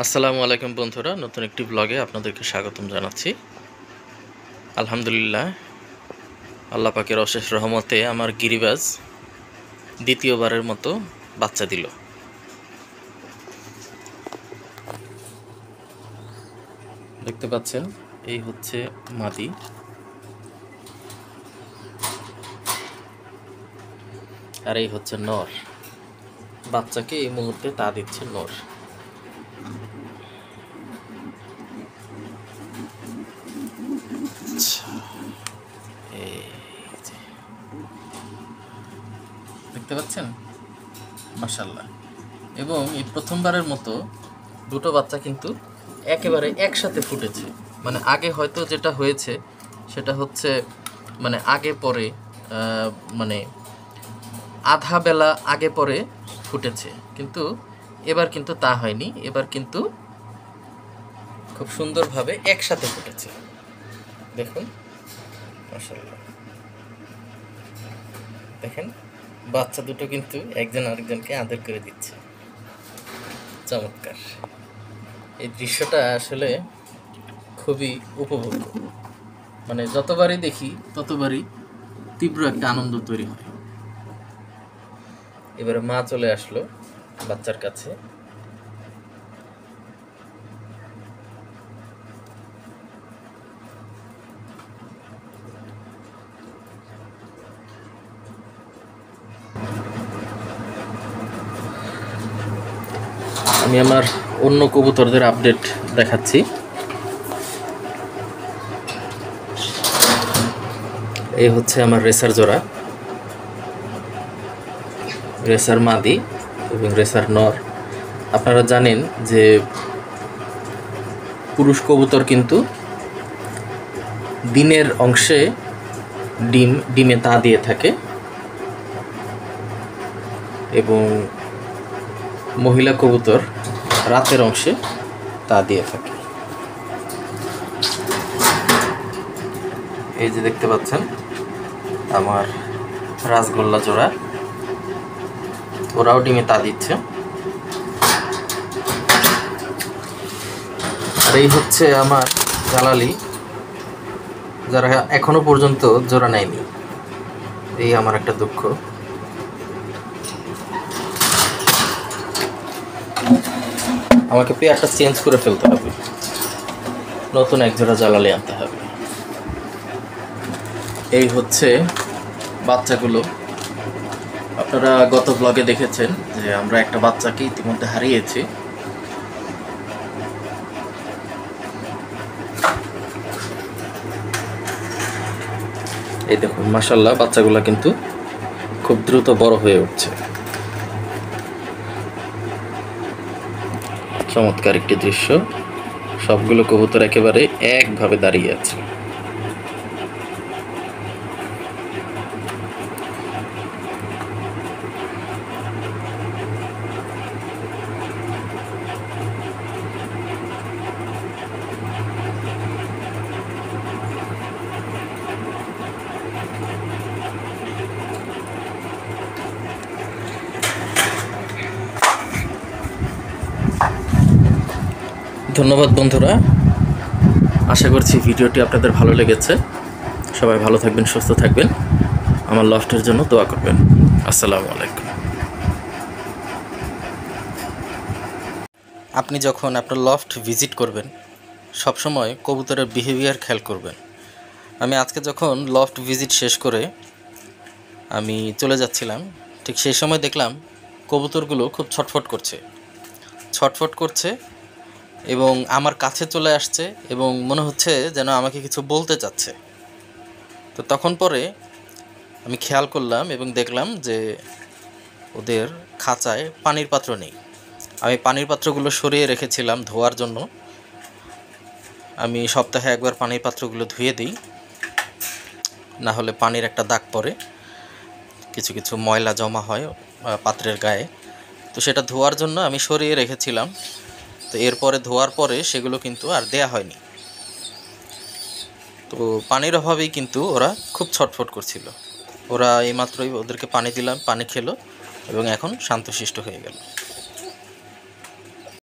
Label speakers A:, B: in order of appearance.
A: আসসালামু আলাইকুম বন্ধুরা, নতুন একটি ব্লগে আপনাদেরকে স্বাগতম জানাচ্ছি। আলহামদুলিল্লাহ, আল্লাহ পাকের অশেষ রহমতে আমার গিরিবাজ দ্বিতীয়বারের মতো বাচ্চা দিল। দেখতে পাচ্ছেন, এই হচ্ছে মাদি, আর এই হচ্ছে নর। বাচ্চাকে এই মুহূর্তে তা দিচ্ছে নর। দেখতে পাচ্ছেন, মাশাআল্লাহ। এবং এই প্রথমবারের মতো দুটো বাচ্চা কিন্তু একেবারে একসাথে ফুটেছে। মানে আগে হয়তো যেটা হয়েছে সেটা হচ্ছে মানে আগে পরে, মানে আধা বেলা আগে পরে ফুটেছে, কিন্তু এবার কিন্তু তা হয়নি। এবার কিন্তু খুব সুন্দরভাবে একসাথে ফুটেছে। দেখুন, মাশাআল্লাহ। দেখেন, বাচ্চা দুটো কিন্তু একজন আরেকজনকে আদর করে দিচ্ছে। চমৎকার! এই দৃশ্যটা আসলে খুবই উপভোগ্য। মানে যতবারই দেখি ততবারই তীব্র একটা আনন্দ তৈরি হয়। এবারে মা চলে আসলো বাচ্চার কাছে। আমি আমার অন্য কবুতরদের আপডেট দেখাচ্ছি। এই হচ্ছে আমার রেসার জোড়া, রেসার মাদি এবং রেসার নর। আপনারা জানেন যে পুরুষ কবুতর কিন্তু দিনের অংশে ডিমে তা দিয়ে থাকে এবং মহিলা কবুতর রাতের অংশে তা দিয়ে থাকে। এই যে দেখতে পাচ্ছেন আমার রাজগোল্লা জোড়া, ওরাও ডিমে তা দিচ্ছে। আর এই হচ্ছে আমার জালালি, যারা এখনো পর্যন্ত জোড়া নেয়নি। এই আমার একটা দুঃখ। আমাকে পেয়ারটা চেঞ্জ করে ফেলতে হবে, নতুন এক জোড়া জালালি আনতে হবে। এই হচ্ছে বাচ্চাগুলো। আপনারা গত ব্লগে দেখেছেন যে আমরা একটা বাচ্চাকে ইতিমধ্যে হারিয়েছি। এই দেখুন, মাশাআল্লাহ, বাচ্চাগুলো কিন্তু খুব দ্রুত বড় হয়ে উঠছে। চমৎকার একটি দৃশ্য। সবগুলো কবুতর একেবারে একভাবে দাঁড়িয়ে আছে। ধন্যবাদ বন্ধুরা, আশা করছি ভিডিওটি আপনাদের ভালো লেগেছে। সবাই ভালো থাকবেন, সুস্থ থাকবেন, আমার লফটের জন্য দোয়া করবেন। আসসালামু আলাইকুম। আপনি যখন আপনার লফট ভিজিট করবেন, সবসময় কবুতরের বিহেভিয়ার খেয়াল করবেন। আমি আজকে যখন লফট ভিজিট শেষ করে আমি চলে যাচ্ছিলাম, ঠিক সেই সময় দেখলাম কবুতরগুলো খুব ছটফট করছে এবং আমার কাছে চলে আসছে এবং মনে হচ্ছে যেন আমাকে কিছু বলতে চাচ্ছে। তো তখন পরে আমি খেয়াল করলাম এবং দেখলাম যে ওদের খাঁচায় পানির পাত্র নেই। আমি পানির পাত্রগুলো সরিয়ে রেখেছিলাম ধোয়ার জন্য। আমি সপ্তাহে একবার পানির পাত্রগুলো ধুয়ে দিই, না হলে পানির একটা দাগ পড়ে, কিছু ময়লা জমা হয় পাত্রের গায়ে। তো সেটা ধোয়ার জন্য আমি সরিয়ে রেখেছিলাম। তো এরপরে ধোয়ার পরে সেগুলো কিন্তু আর দেয়া হয়নি। তো পানির অভাবেই কিন্তু ওরা খুব ছটফট করছিল। ওরা এইমাত্রই ওদেরকে পানি দিলাম, পানি খেলো এবং এখন শান্তশিষ্ট হয়ে গেল।